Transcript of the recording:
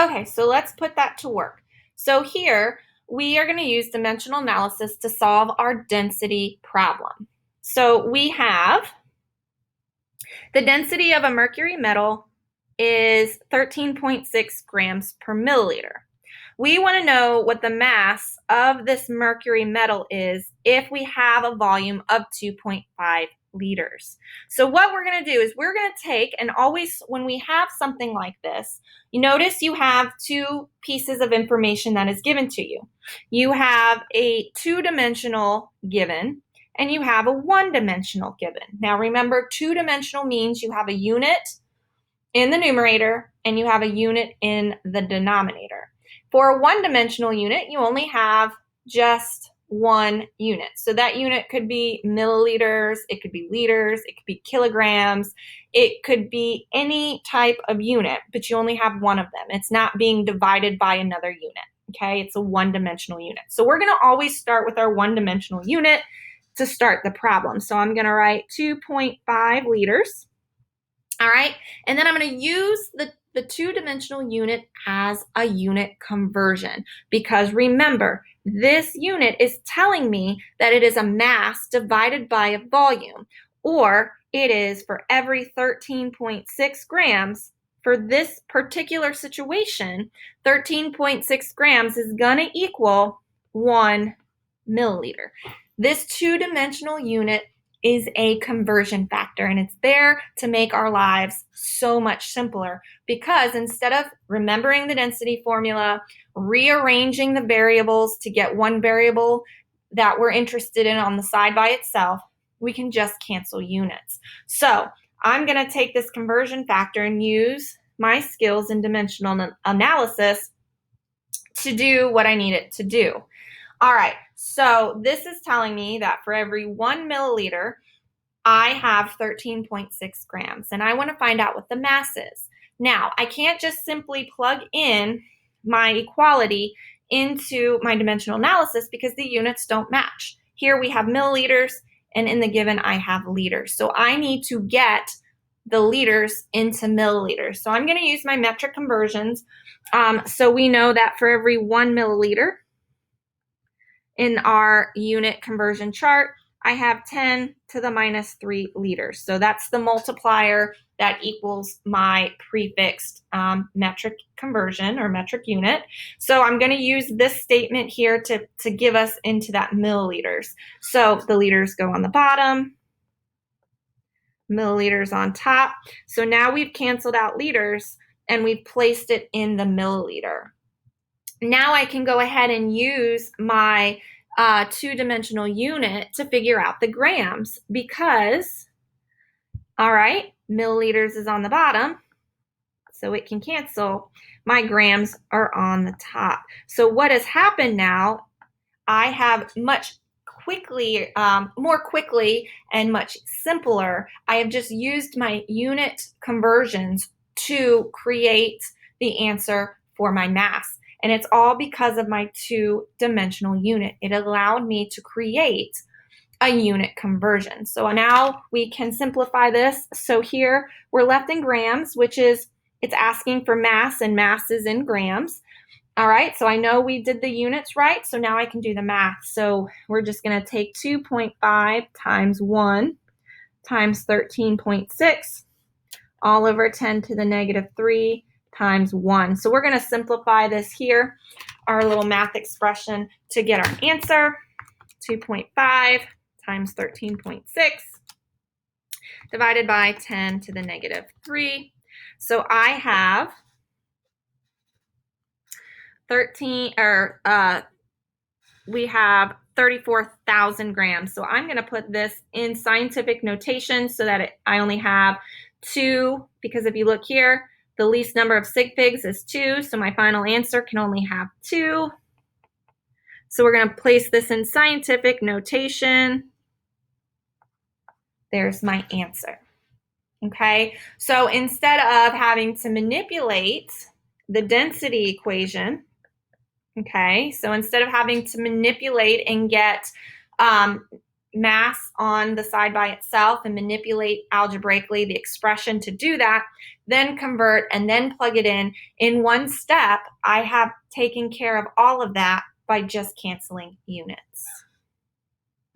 Okay, so let's put that to work. So here we are going to use dimensional analysis to solve our density problem. So we have the density of a mercury metal is 13.6 grams per milliliter. We want to know what the mass of this mercury metal is if we have a volume of 2.5 liters. So what we're going to do is we're going to take, and always when we have something like this, you notice you have two pieces of information that is given to you. You have a two-dimensional given, and you have a one-dimensional given. Now remember, two-dimensional means you have a unit in the numerator and you have a unit in the denominator. For a one-dimensional unit, you only have just one unit. So that unit could be milliliters, it could be liters, it could be kilograms, it could be any type of unit, but you only have one of them. It's not being divided by another unit, okay? It's a one-dimensional unit. So we're gonna always start with our one-dimensional unit to start the problem. So I'm gonna write 2.5 liters. All right, and then I'm going to use the two-dimensional unit as a unit conversion, because remember, this unit is telling me that it is a mass divided by a volume, or it is for every 13.6 grams. For this particular situation, 13.6 grams is going to equal 1 milliliter. This two-dimensional unit is a conversion factor, and it's there to make our lives so much simpler, because instead of remembering the density formula, rearranging the variables to get one variable that we're interested in on the side by itself, we can just cancel units. So I'm going to take this conversion factor and use my skills in dimensional analysis to do what I need it to do. All right, so this is telling me that for every 1 milliliter, I have 13.6 grams, and I want to find out what the mass is. Now, I can't just simply plug in my equality into my dimensional analysis because the units don't match. Here we have milliliters, and in the given, I have liters. So I need to get the liters into milliliters. So I'm going to use my metric conversions. So we know that for every 1 milliliter, in our unit conversion chart, I have 10 to the minus 3 liters. So that's the multiplier that equals my prefixed metric conversion or metric unit. So I'm going to use this statement here to give us into that milliliters. So the liters go on the bottom, milliliters on top. So now we've canceled out liters and we've placed it in the milliliter. Now I can go ahead and use my two-dimensional unit to figure out the grams, because, all right, milliliters is on the bottom, so it can cancel. My grams are on the top. So what has happened now, I have more quickly and much simpler, I have just used my unit conversions to create the answer for my mass. And it's all because of my two-dimensional unit. It allowed me to create a unit conversion. So now we can simplify this. So here we're left in grams, which is, it's asking for mass, and mass is in grams. All right, so I know we did the units right, so now I can do the math. So we're just going to take 2.5 times 1 times 13.6 all over 10 to the negative 3 times 1. So we're going to simplify this here, our little math expression, to get our answer. 2.5 times 13.6 divided by 10 to the negative 3. So I have 34,000 grams. So I'm going to put this in scientific notation so that I only have 2, because if you look here, the least number of sig figs is 2, so my final answer can only have 2. So we're going to place this in scientific notation. There's my answer. Okay, so instead of having to manipulate the density equation, okay, so instead of having to manipulate and get mass on the side by itself and manipulate algebraically the expression to do that, then convert and then plug it in one step, I have taken care of all of that by just canceling units.